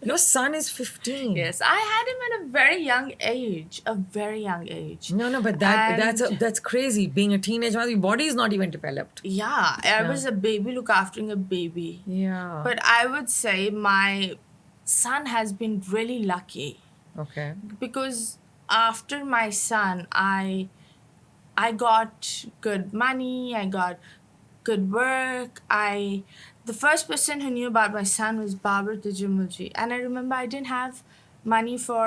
Your son is 15. Yes, I had him at a very young age, a very young age. No, but And that's crazy. Being a teenager, your body is not even developed. yeah, I Yeah. was a baby, look after a baby. Yeah. But I would say my son has been really lucky Okay. because after my son, I got good money, I got good work. The first person who knew about my son was Babar Tijumulji. And I remember I didn't have money for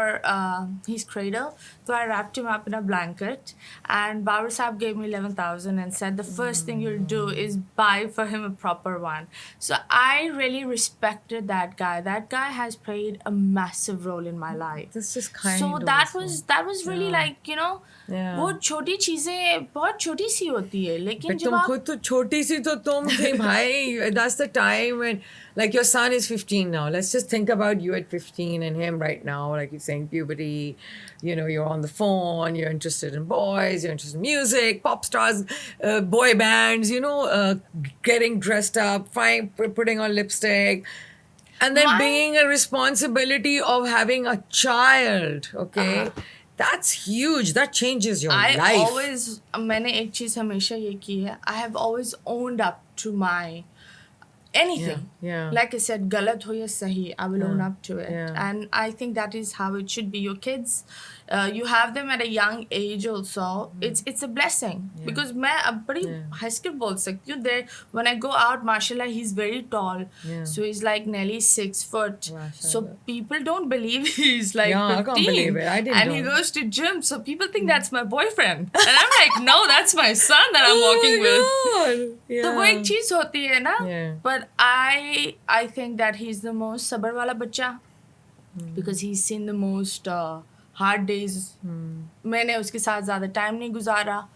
his cradle, so I wrapped him up in a blanket. And Babar Saab gave me 11,000 and said, the first thing you'll do is buy for him a proper one. So I really respected that guy. That guy has played a massive role in my life. That's just kind. So that was really like, you know, Yeah. वो छोटी चीजें बहुत छोटी सी होती है लेकिन But जब तुम आप खुद तो छोटी सी तो तुम थे भाई. That's the time when, like, your son is 15 now. Let's just think about you at 15 and him right now. Like you're saying, puberty. You know, you're on the phone. You're interested in boys. You're interested in music, pop stars, boy bands. You know, getting dressed up, putting on lipstick. And then being a responsibility of having a child, okay? That's huge. That changes your life. मैंने एक चीज हमेशा ये की है I have always owned up to my anything. Yeah. Like I said, galat ho ya sahi, I will own up to it. Yeah. And I think that is how it should be. Your kids, you have them at a young age also. It's a blessing. Because मैं अब बड़ी हंस के बोल सकती हूँ. There, when I go out, mashallah, he's very tall. Yeah. So he's like nearly 6 foot. Mashallah. So people don't believe he's like Yeah, 15. I can't believe it. I didn't And he know. goes to gym. So people think that's my boyfriend. And I'm like, no, that's my son that I'm walking with. God. Yeah. तो वो एक चीज होती है ना. Yeah. But I think that he's the most सबर वाला बच्चा because he's seen the most hard days. मैंने उसके साथ ज़्यादा टाइम नहीं गुजारा.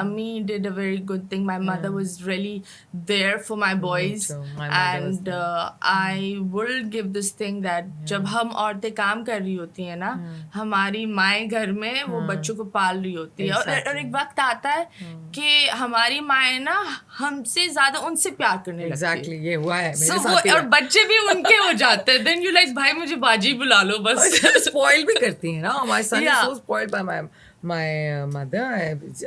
Ami did a very good thing. My mother was really there for my boys. too. My mother was And I will give this thing that जब हम औरतें काम कर रही होती हैं ना, हमारी माएँ घर में वो बच्चों को पाल रही होती है. और एक वक्त आता है कि हमारी माएँ ना हमसे ज़्यादा उनसे प्यार करने लगती है. Exactly. ये हुआ है मेरे So साथ भी. और बच्चे भी उनके हो जाते हैं. Then you like भाई मुझे बाजी बुला लो बस. Spoiled भी करती हैं ना. My son Yeah. is so spoiled by my mother.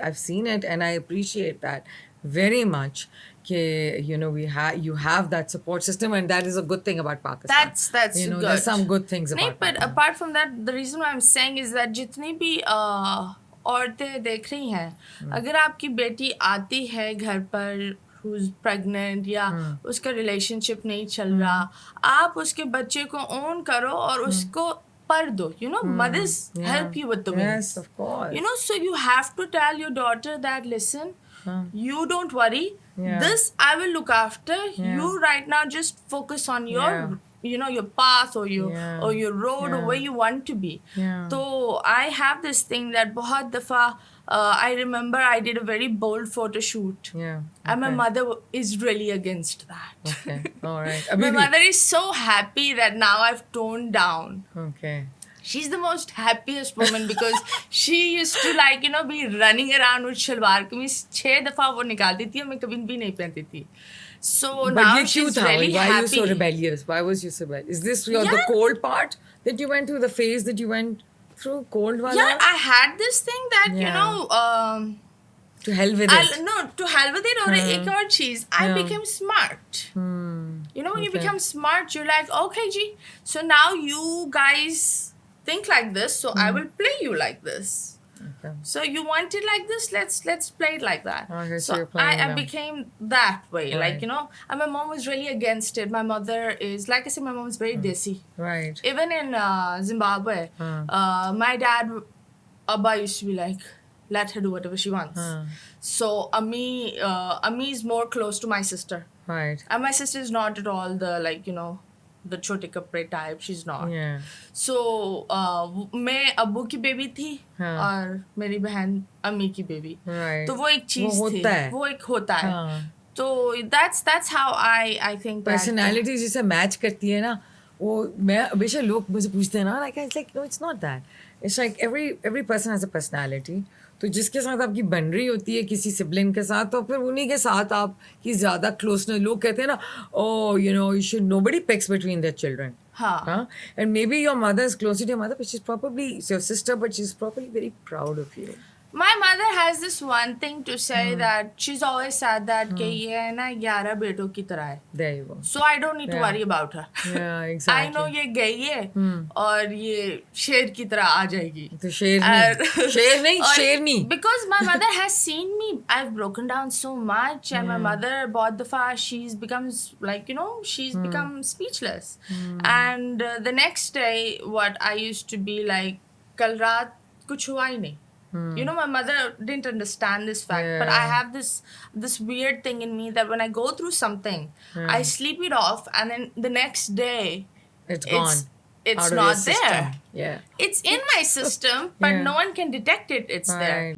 I've seen it and I appreciate that very much. You know, you have that support system and that is a good thing about Pakistan. That's you know, good. there's some good things नहीं, about but Pakistan. apart from that, the reason why I'm saying is that जितनी भी औरतें देख रही हैं, अगर आपकी बेटी आती है घर पर who's pregnant या उसका relationship नहीं चल रहा, आप उसके बच्चे को own करो और उसको पर दो. You know, mothers help you with the wings. Yes, of course. You know, so you have to tell your daughter that, listen, you don't worry. Yeah. This I will look after. You right now just focus on your, you know, your path or your road or where you want to be. Yeah. So I have this thing that बहुत दफा I remember I did a very bold photo shoot. Yeah. And my mother is really against that. Okay. All right. My mother is so happy that now I've toned down. Okay. She's the most happiest woman because she used to like, you know, be running around with salwar kameez 6 दफा वो निकाल देती है, मैं कभी भी नहीं पहनती थी. So But now ये क्यों she's था? really Why happy. are you so rebellious? Why was you so rebellious? Is this the cold part that you went through, the phase that you went through, cold wala? Yeah, I had this thing that, you Yeah. know, To hell with it. no, to hell with it. और एक और चीज, I became smart. You know, when you become smart, you're like, okay, G, so now you guys think like this, so I will play you like this. Okay. So you want it like this? Let's play it like that. Okay, so So you're playing I them. became that way, Right. like, you know. And my mom was really against it. My mother is, like I said, my mom is very desi. Right. Even in Zimbabwe, my dad, Abba used to be like, let her do whatever she wants. So Ami is more close to my sister. Right. And my sister is not at all the, like, you know, the छोटे कपड़े type. She's not. Yeah. So मैं अब्बू की baby थी और मेरी बहन अम्मी की बेबी. Right. तो वो एक चीज थी. होता है. वो एक होता है. तो that's how I think that. Personality जिसे मैच करती है ना, वो मैं हमेशा लोग मुझे पूछते हैं ना, like it's like no, it's not that. It's like every person has a personality. तो जिसके साथ आपकी बन रही होती है किसी सिबलिंग के साथ, तो फिर उन्हीं के साथ आप की ज़्यादा क्लोजनेस. लोग कहते हैं ना, oh, you know, you should, nobody picks between their children. Huh? And maybe your mother is closer to your mother, but it's your sister, but she's probably very proud of you. My mother has this one thing to say that she's always said that कि ये है ना 11 बेटों की तरह है. There you go. So I don't need to worry about her. Yeah, exactly. I know ये गई है और ये शेर की तरह आ जाएगी. तो शेरनी. Because my mother has seen me, I've broken down so much, and my mother bought the fast. She's becomes she's become speechless. And the next day, what I used to be like, कल रात कुछ हुआ ही नहीं. My mother didn't understand this fact, but I have this weird thing in me that when I go through something, I sleep it off, and then the next day, it's gone. It's not there. Yeah. It's in my system, but no one can detect it. It's there.